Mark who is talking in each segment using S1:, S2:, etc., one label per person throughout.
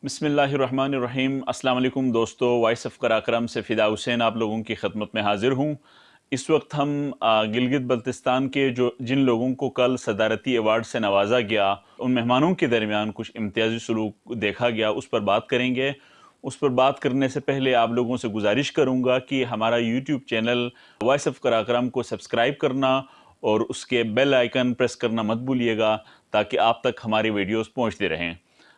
S1: बिस्मिल्लाहिर्रहमानिर्रहीम। अस्सलाम वालेकुम दोस्तों, वॉइस ऑफ कराकरम से फ़िदा हुसैन आप लोगों की खिदमत में हाज़िर हूँ। इस वक्त हम गिलगित बल्तिस्तान के जिन लोगों को कल सदारती अवार्ड से नवाजा गया, उन मेहमानों के दरमियान कुछ इम्तियाज़ी सलूक देखा गया, उस पर बात करेंगे। उस पर बात करने से पहले आप लोगों से गुजारिश करूँगा कि हमारा YouTube channel voice of Karakoram को सब्सक्राइब करना और उसके बेल आइकन प्रेस करना मत भूलिएगा, ताकि आप तक हमारी वीडियोज़ पहुँचते रहें।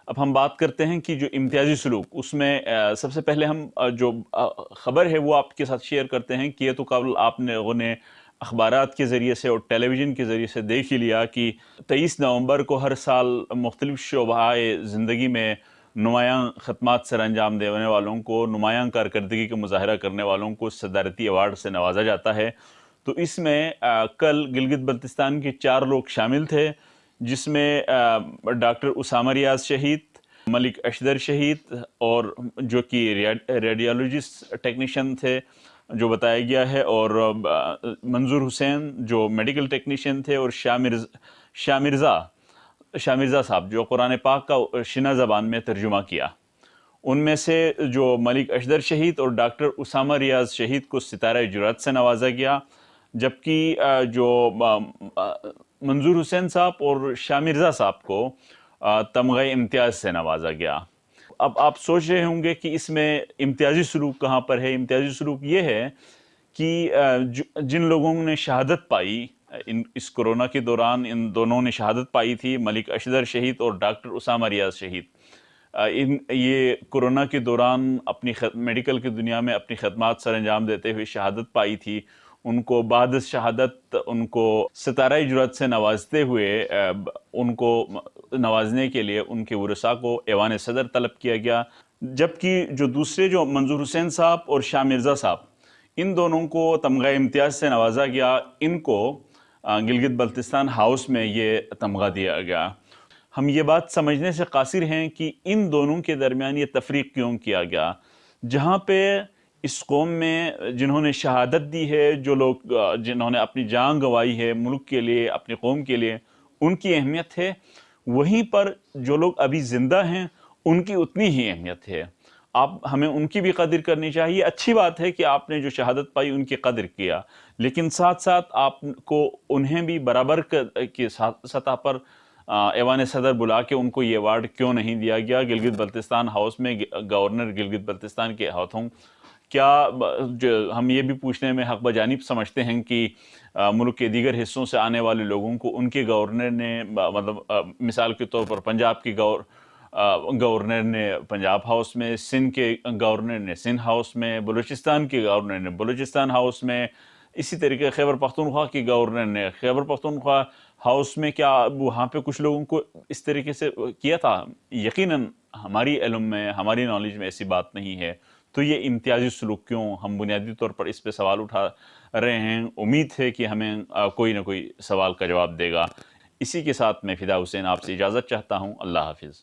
S1: अब हम बात करते हैं कि जो इम्तियाज़ी सलूक, उसमें सबसे पहले हम जो ख़बर है वो आपके साथ शेयर करते हैं कि ये तो कल आप लोगों ने अखबारात के ज़रिए से और टेलीविज़न के ज़रिए से देख ही लिया कि 23 नवंबर को हर साल मुख्तलिफ़ शोबाए ज़िंदगी में नुमायाँ ख़दमात सर अंजाम देने वालों को, नुमायाँ कारकर्दगी का मुज़ाहरा करने वालों को सदारती अवार्ड से नवाजा जाता है। तो इसमें कल गिलगित बल्तिस्तान के 4 लोग शामिल थे, जिसमें डॉक्टर उसामा रियाज़ शहीद, मलिक अशदर शहीद और जो कि रेडियोलॉजिस्ट टेक्नीशियन थे जो बताया गया है, और मंजूर हुसैन जो मेडिकल टेक्नीशियन थे, और शाह मिर्ज़ा साहब जो कुरान पाक का शिना ज़बान में तर्जुमा किया। उनमें से जो मलिक अशदर शहीद और डॉक्टर उसामा रियाज़ शहीद को सितारा जुरात से नवाजा गया, जबकि जो मंजूर हुसैन साहब और शाह मिर्ज़ा साहब को तमग़ा इम्तियाज़ से नवाजा गया। अब आप सोच रहे होंगे कि इसमें इम्तियाज़ी सलूक कहाँ पर है। इम्तियाज़ी सलूक ये है कि जिन लोगों ने शहादत पाई इस कोरोना के दौरान, इन दोनों ने शहादत पाई थी, मलिक अशदर शहीद और डॉक्टर उसामा रियाज़ शहीद। ये कोरोना के दौरान अपनी मेडिकल की दुनिया में अपनी खदमात सर अंजाम देते हुए शहादत पाई थी। उनको बाद शहादत उनको सितारा जुरात से नवाजते हुए उनको नवाजने के लिए उनके वरसा को ऐवान सदर तलब किया गया। जबकि जो दूसरे जो मंजूर हुसैन साहब और शाह मिर्ज़ा साहब, इन दोनों को तमग़ा इम्तियाज़ से नवाजा गया। इनको गिलगित बल्तिस्तान हाउस में ये तमग़ा दिया गया। हम ये बात समझने से कासिर हैं कि इन दोनों के दरमियान ये तफरीक क्यों किया गया। जहाँ पे इस कौम में जिन्होंने शहादत दी है, जो लोग जिन्होंने अपनी जान गंवाई है मुल्क के लिए, अपनी कौम के लिए, उनकी अहमियत है, वहीं पर जो लोग अभी ज़िंदा हैं उनकी उतनी ही अहमियत है। आप हमें उनकी भी कदर करनी चाहिए। अच्छी बात है कि आपने जो शहादत पाई उनकी कदर किया, लेकिन साथ साथ आपको उन्हें भी बराबर के सतह पर ऐवान सदर बुला के उनको ये अवार्ड क्यों नहीं दिया गया। गिलगित बल्तिस्तान हाउस में गवर्नर गिलगित बल्तिस्तान के हाथों क्या जो हम ये भी पूछने में हक बजानिब समझते हैं कि मुल्क के दीगर हिस्सों से आने वाले लोगों को उनके गवर्नर ने मतलब मिसाल के तौर पर पंजाब की गवर्नर ने पंजाब हाउस में, सिंध के गवर्नर ने सिंध हाउस में, बलूचिस्तान के गवर्नर ने बलूचिस्तान हाउस में, इसी तरीके खैबर पख्तूनख्वा की गवर्नर ने खैबर पख्तूनख्वा हाउस में, क्या वहाँ पे कुछ लोगों को इस तरीके से किया था? यकीनन हमारी इल्म में, हमारी नॉलेज में ऐसी बात नहीं है। तो ये इम्तियाज़ी सलूक क्यों, हम बुनियादी तौर पर इस पे सवाल उठा रहे हैं। उम्मीद है कि हमें कोई ना कोई सवाल का जवाब देगा। इसी के साथ मैं फ़िदा हुसैन आपसे इजाज़त चाहता हूँ। अल्लाह हाफ़िज़।